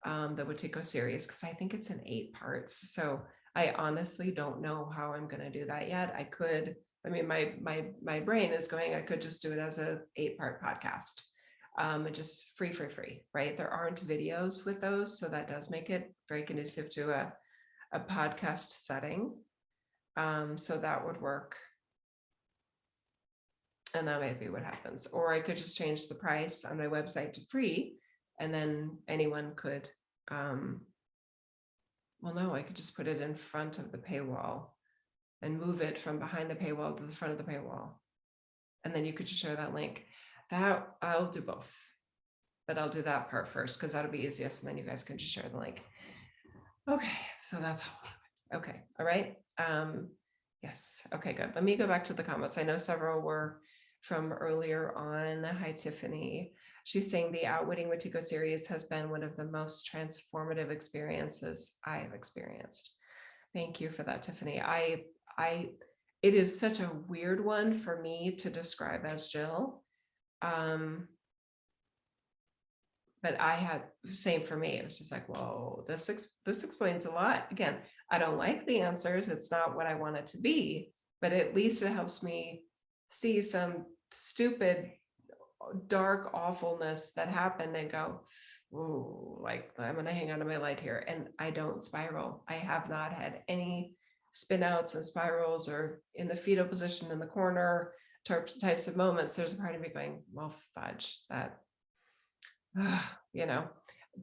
the Wetiko series, because I think it's in 8 parts. So I honestly don't know how I'm going to do that yet. I could, I mean, my brain is going, I could just do it as a 8-part podcast. Just free, right? There aren't videos with those, so that does make it very conducive to a podcast setting. So that would work. And that might be what happens. Or I could just change the price on my website to free, and then anyone could, well, no, I could just put it in front of the paywall and move it from behind the paywall to the front of the paywall. And then you could just share that link. That I'll do both, but I'll do that part first because that'll be easiest. And then you guys can just share the link. Okay, so that's how I'll do it. Okay, all right. Yes, okay, good. Let me go back to the comments. I know several were from earlier on. Hi, Tiffany. She's saying the Outwitting Wetiko series has been one of the most transformative experiences I have experienced. Thank you for that, Tiffany. It is such a weird one for me to describe as Jill. But I had same for me. It was just like, whoa, this explains a lot. Again, I don't like the answers. It's not what I want it to be, but at least it helps me see some stupid, dark awfulness that happened and go, ooh, like I'm going to hang on to my light here. And I don't spiral. I have not had any spin outs and spirals or in the fetal position in the corner types of moments. There's a part of me going, well, fudge that. You know,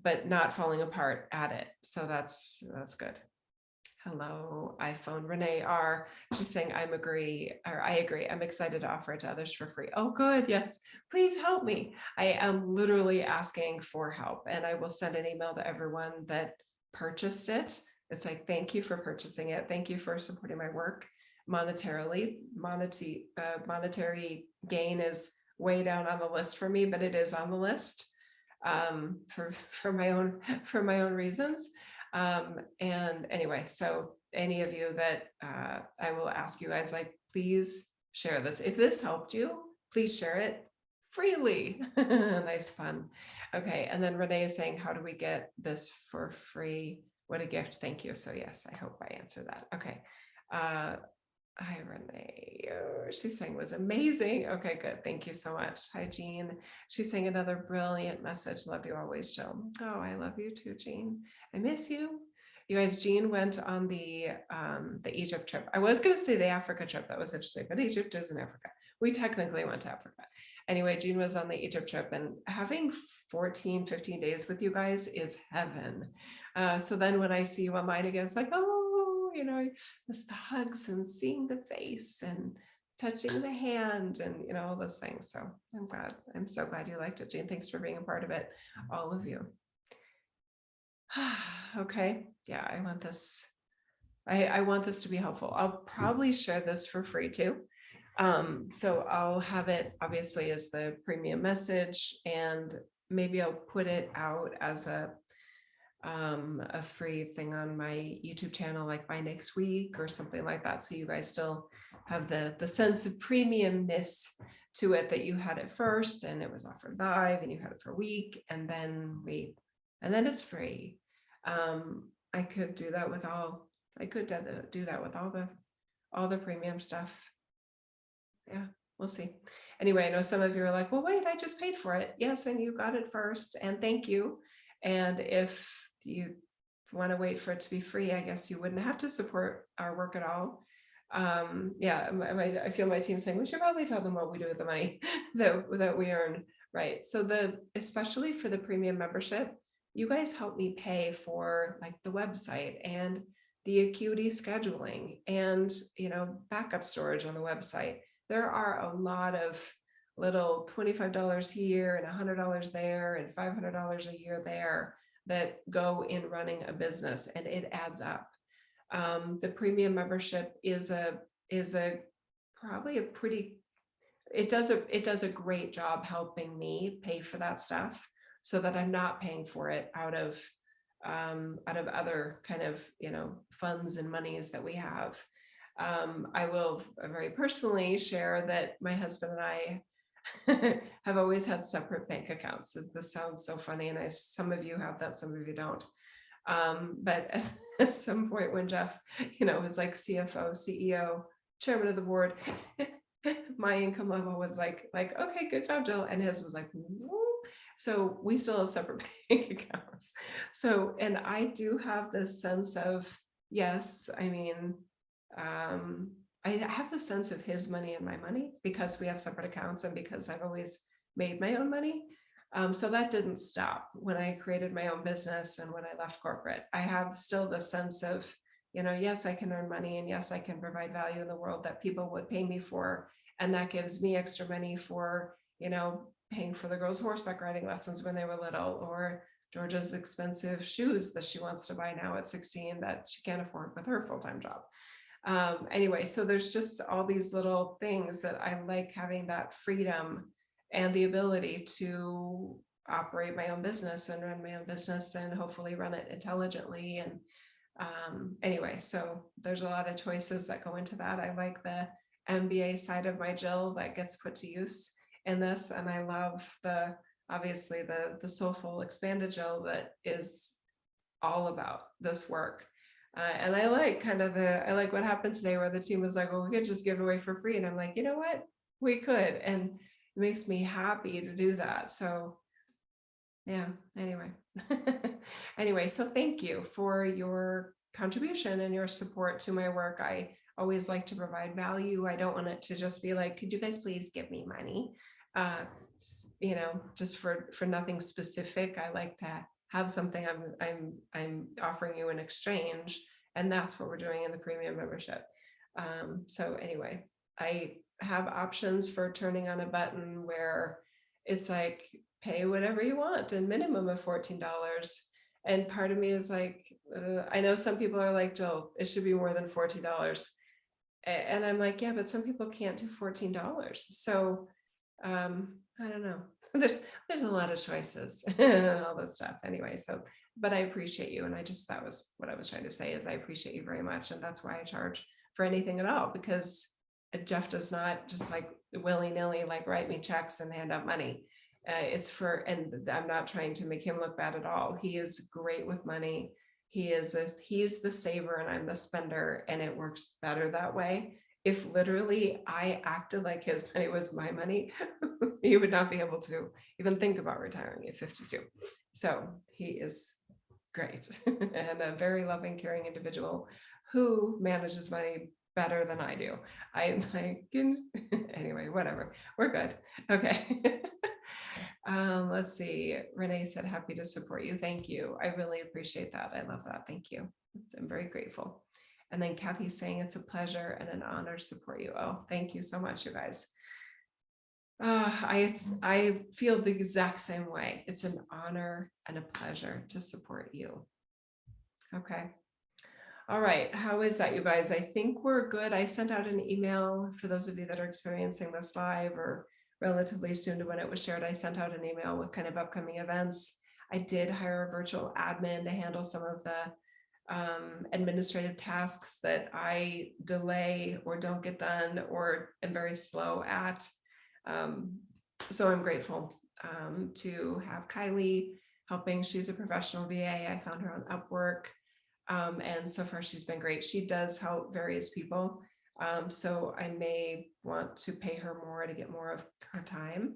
but not falling apart at it. So that's good. Hello, iPhone. Renee R. She's saying I agree. I'm excited to offer it to others for free. Oh, good. Yes, please help me. I am literally asking for help, and I will send an email to everyone that purchased it. It's like, thank you for purchasing it. Thank you for supporting my work monetarily. Monetary gain is way down on the list for me, but it is on the list. For my own reasons. And anyway, so any of you that I will ask you guys, like, please share this. If this helped you, please share it freely. Nice fun. Okay, and then Renee is saying, how do we get this for free? What a gift. Thank you. So yes, I hope I answer that. Okay. Hi, Renee. Oh, she's saying was amazing. Okay, good. Thank you so much. Hi, Jean. She's saying another brilliant message. Love you always, Jill. Oh, I love you too, Jean. I miss you. You guys, Jean went on the Egypt trip. I was going to say the Africa trip. That was interesting, but Egypt is in Africa. We technically went to Africa. Anyway, Jean was on the Egypt trip, and having 14, 15 days with you guys is heaven. So then when I see you online again, it's like, oh, you know, just the hugs and seeing the face and touching the hand and, you know, all those things. So I'm so glad you liked it, Jean. Thanks for being a part of it, all of you. Okay, yeah, I want this. I want this to be helpful. I'll probably share this for free too. So I'll have it obviously as the premium message, and maybe I'll put it out as a free thing on my YouTube channel, like by next week or something like that. So you guys still have the sense of premiumness to it, that you had it first and it was offered live and you had it for a week, and then it's free. I could do that with all the premium stuff. Yeah, we'll see. Anyway, I know some of you are like, well, wait, I just paid for it. Yes, and you got it first, and thank you. And if you want to wait for it to be free, I guess you wouldn't have to support our work at all. Yeah, I feel my team saying we should probably tell them what we do with the money that we earn, right? So especially for the premium membership, you guys help me pay for like the website and the Acuity scheduling and, you know, backup storage on the website. There are a lot of little $25 here and $100 there and $500 a year there that go in running a business, and it adds up. The premium membership is probably a pretty, it does a great job helping me pay for that stuff, so that I'm not paying for it out of out of other kind of, funds and monies that we have. I will very personally share that my husband and I have always had separate bank accounts. This sounds so funny, and some of you have that, some of you don't. But at some point when Jeff, was like CFO, CEO, chairman of the board, my income level was like, okay, good job, Jill. And his was like, woo. So we still have separate bank accounts. So, and I do have this sense of, yes, I mean, I have the sense of his money and my money because we have separate accounts and because I've always made my own money. So that didn't stop when I created my own business and when I left corporate. I have still the sense of, yes, I can earn money, and yes, I can provide value in the world that people would pay me for. And that gives me extra money for, paying for the girls' horseback riding lessons when they were little, or Georgia's expensive shoes that she wants to buy now at 16 that she can't afford with her full-time job. Anyway, so there's just all these little things that I like, having that freedom and the ability to operate my own business and run my own business and hopefully run it intelligently. And anyway, so there's a lot of choices that go into that. I like the MBA side of my Jill that gets put to use in this. And I love obviously the soulful expanded Jill that is all about this work. And I like I like what happened today where the team was like, well, we could just give it away for free. And I'm like, you know what? We could. And it makes me happy to do that. So yeah, anyway, so thank you for your contribution and your support to my work. I always like to provide value. I don't want it to just be like, could you guys please give me money? Just for nothing specific. I like to have something I'm offering you in exchange, and that's what we're doing in the premium membership. So anyway, I have options for turning on a button where it's like, pay whatever you want, and minimum of $14. And part of me is like, I know some people are like, Jill, it should be more than $14. And I'm like, yeah, but some people can't do $14. So I don't know. There's a lot of choices and all this stuff anyway. So, but I appreciate you. And that was what I was trying to say, is I appreciate you very much. And that's why I charge for anything at all, because Jeff does not just like willy-nilly, like write me checks and hand out money. It's for, and I'm not trying to make him look bad at all. He is great with money. He's the saver and I'm the spender, and it works better that way. If literally I acted like his money was my money, he would not be able to even think about retiring at 52. So he is great and a very loving, caring individual who manages money better than I do. I'm like, anyway, whatever, we're good. Okay. Let's see. Renee said, happy to support you. Thank you. I really appreciate that. I love that. Thank you. I'm very grateful. And then Kathy's saying, it's a pleasure and an honor to support you. Oh, thank you so much, you guys. I feel the exact same way. It's an honor and a pleasure to support you. Okay. All right. How is that, you guys? I think we're good. I sent out an email for those of you that are experiencing this live or relatively soon to when it was shared. I sent out an email with kind of upcoming events. I did hire a virtual admin to handle some of the administrative tasks that I delay or don't get done or am very slow at. So I'm grateful to have Kylie helping. She's a professional VA. I found her on Upwork. And so far she's been great. She does help various people. So I may want to pay her more to get more of her time,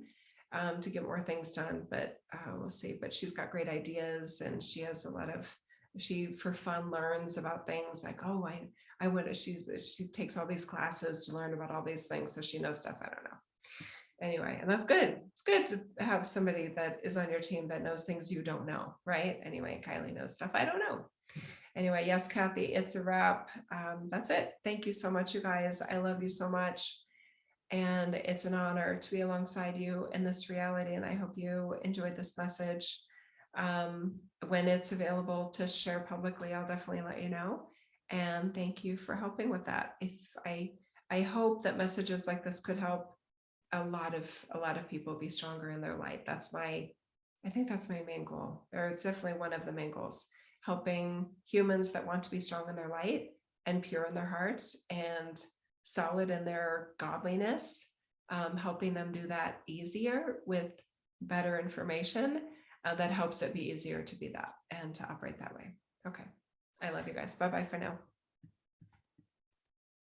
to get more things done, but we'll see. But she's got great ideas, and she has a lot of, she for fun learns about things like, oh, I would, she takes all these classes to learn about all these things. So she knows stuff I don't know. Anyway, and that's good. It's good to have somebody that is on your team that knows things you don't know, right? Anyway, Kylie knows stuff I don't know. Anyway, yes, Kathy, it's a wrap. That's it. Thank you so much, you guys. I love you so much. And it's an honor to be alongside you in this reality. And I hope you enjoyed this message. When it's available to share publicly, I'll definitely let you know. And thank you for helping with that. I hope that messages like this could help a lot of people be stronger in their light. I think that's my main goal, or it's definitely one of the main goals. helping humans that want to be strong in their light and pure in their hearts and solid in their godliness, helping them do that easier with better information that helps it be easier to be that and to operate that way. Okay. I love you guys. Bye-bye for now.